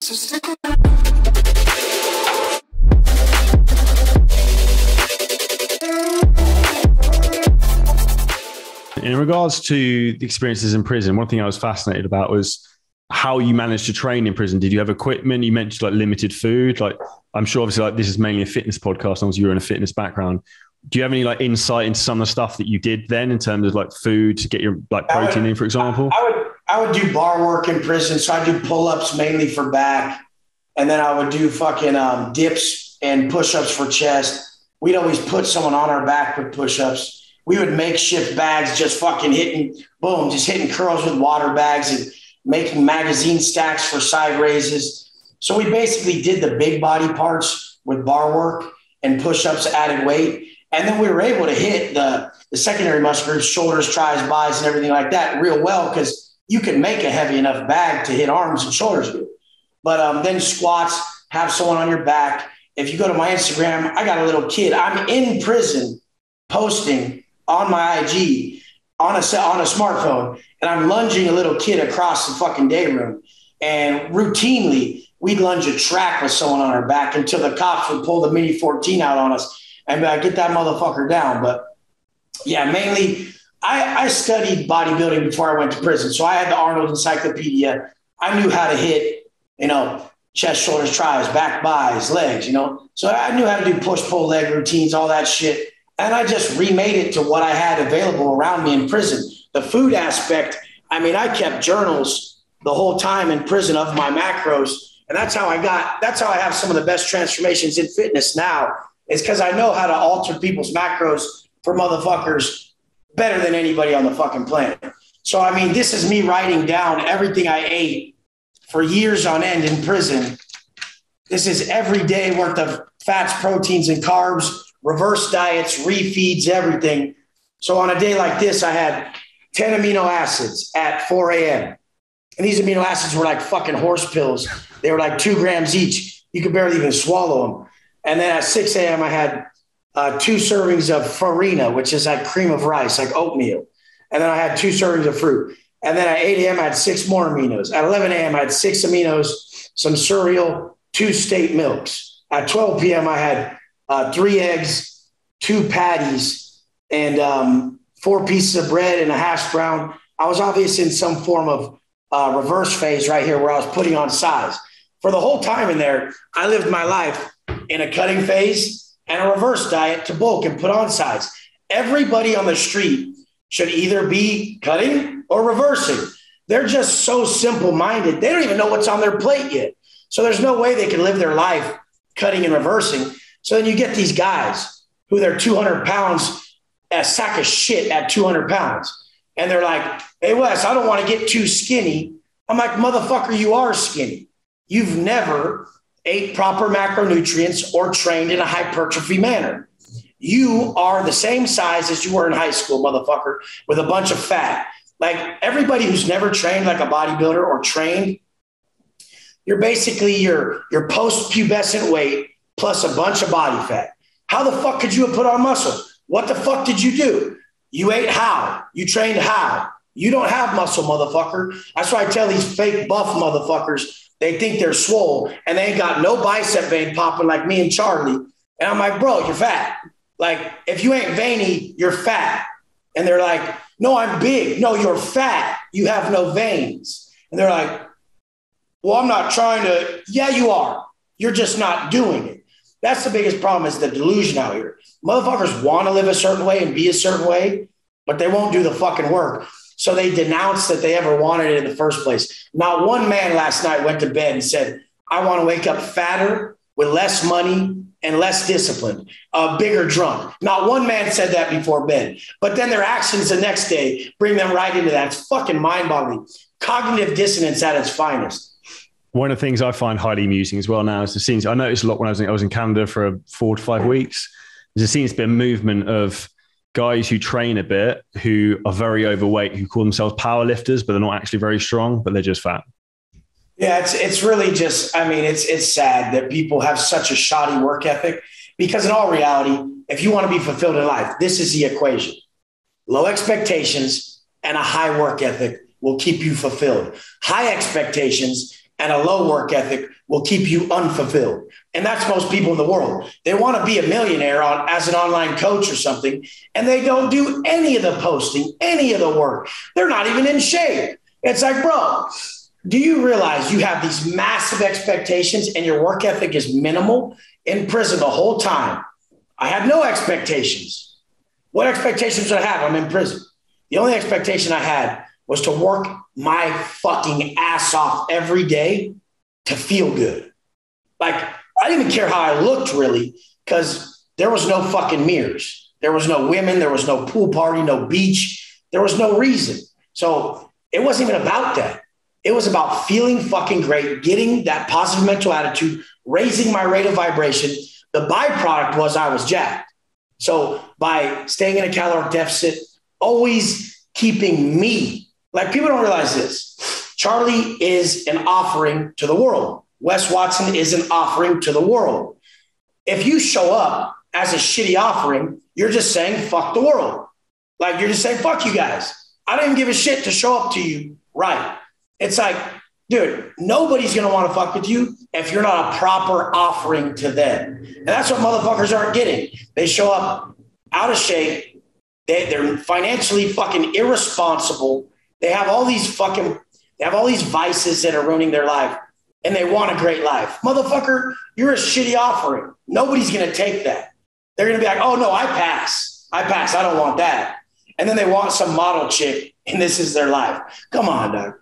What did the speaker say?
In regards to the experiences in prison, one thing I was fascinated about was how you managed to train in prison. Did you have equipment? You mentioned like limited food. Like, I'm sure obviously like this is mainly a fitness podcast, as you're in a fitness background. Do you have any like insight into some of the stuff that you did then in terms of like food to get your like protein in, for example? I would do bar work in prison. So I do pull-ups mainly for back. And then I would do fucking dips and push-ups for chest. We'd always put someone on our back with push-ups. We would makeshift bags, just fucking hitting curls with water bags and making magazine stacks for side raises. So we basically did the big body parts with bar work and push-ups, added weight. And then we were able to hit the secondary muscle groups, shoulders, tries, buys, and everything like that real well because you can make a heavy enough bag to hit arms and shoulders with. But then squats, have someone on your back. If you go to my Instagram, I got a little kid. I'm in prison posting on my IG on a smartphone, and I'm lunging a little kid across the fucking day room. And routinely, we'd lunge a track with someone on our back until the cops would pull the Mini 14 out on us and get that motherfucker down. But yeah, mainly I studied bodybuilding before I went to prison. So I had the Arnold Encyclopedia. I knew how to hit, chest, shoulders, tries, back, buys, legs, So I knew how to do push, pull, leg routines, all that shit. And I just remade it to what I had available around me in prison. The food aspect, I kept journals the whole time in prison of my macros. And that's how I have some of the best transformations in fitness now, is because I know how to alter people's macros for motherfuckers better than anybody on the fucking planet. So, this is me writing down everything I ate for years on end in prison. This is every day worth of fats, proteins, and carbs, reverse diets, refeeds, everything. So on a day like this, I had 10 amino acids at 4 a.m. And these amino acids were like fucking horse pills. They were like 2 grams each. You could barely even swallow them. And then at 6 a.m., I had 2 servings of farina, which is like cream of rice, like oatmeal. And then I had 2 servings of fruit. And then at 8 a.m., I had 6 more aminos. At 11 a.m., I had 6 aminos, some cereal, 2 state milks. At 12 p.m., I had 3 eggs, 2 patties, and 4 pieces of bread and a hash brown. I was obviously in some form of reverse phase right here where I was putting on size. For the whole time in there, I lived my life in a cutting phase and a reverse diet to bulk and put on size. Everybody on the street should either be cutting or reversing. They're just so simple-minded. They don't even know what's on their plate yet. So there's no way they can live their life cutting and reversing. So then you get these guys who they're 200 pounds, a sack of shit at 200 pounds. And they're like, hey, Wes, I don't want to get too skinny. I'm like, motherfucker, you are skinny. You've never ate proper macronutrients or trained in a hypertrophy manner. You are the same size as you were in high school, motherfucker, with a bunch of fat. Like everybody who's never trained like a bodybuilder or trained, you're basically your post-pubescent weight plus a bunch of body fat. How the fuck could you have put on muscle? What the fuck did you do? You ate how? You trained how? You don't have muscle, motherfucker. That's why I tell these fake buff motherfuckers, they think they're swole and they ain't got no bicep vein popping like me and Charlie. And I'm like, bro, you're fat. Like, if you ain't veiny, you're fat. And they're like, no, I'm big. No, you're fat. You have no veins. And they're like, well, I'm not trying to. Yeah, you are. You're just not doing it. That's the biggest problem, is the delusion out here. Motherfuckers want to live a certain way and be a certain way, but they won't do the fucking work. So they denounce that they ever wanted it in the first place. Not one man last night went to bed and said, I want to wake up fatter with less money and less disciplined, a bigger drunk. Not one man said that before bed. But then their actions the next day bring them right into that. It's fucking mind-boggling. Cognitive dissonance at its finest. One of the things I find highly amusing as well now is the scenes. I noticed a lot when I was in Canada for 4 to 5 weeks. There seems to be a movement of guys who train a bit, who are very overweight, who call themselves power lifters, but they're not actually very strong, but they're just fat. Yeah, it's really just, it's sad that people have such a shoddy work ethic, because in all reality, if you want to be fulfilled in life, this is the equation. Low expectations and a high work ethic will keep you fulfilled. High expectations and a low work ethic will keep you unfulfilled. And that's most people in the world. They want to be a millionaire as an online coach or something, and they don't do any of the posting, any of the work. They're not even in shape. It's like, bro, do you realize you have these massive expectations and your work ethic is minimal? In prison the whole time, I had no expectations. What expectations did I have? I'm in prison. The only expectation I had was to work my fucking ass off every day to feel good. Like, I didn't even care how I looked really, because there was no fucking mirrors. There was no women. There was no pool party, no beach. There was no reason. So it wasn't even about that. It was about feeling fucking great, getting that positive mental attitude, raising my rate of vibration. The byproduct was I was jacked. So by staying in a caloric deficit, always keeping me, like, people don't realize this. Charlie is an offering to the world. Wez Watson is an offering to the world. If you show up as a shitty offering, you're just saying, fuck the world. Like, you're just saying, fuck you guys. I don't even give a shit to show up to you. Right. It's like, dude, nobody's going to want to fuck with you if you're not a proper offering to them. And that's what motherfuckers aren't getting. They show up out of shape. They're financially fucking irresponsible. They have all these vices that are ruining their life, and they want a great life. Motherfucker, you're a shitty offering. Nobody's going to take that. They're going to be like, oh no, I pass. I don't want that. And then they want some model chick, and this is their life. Come on, dog.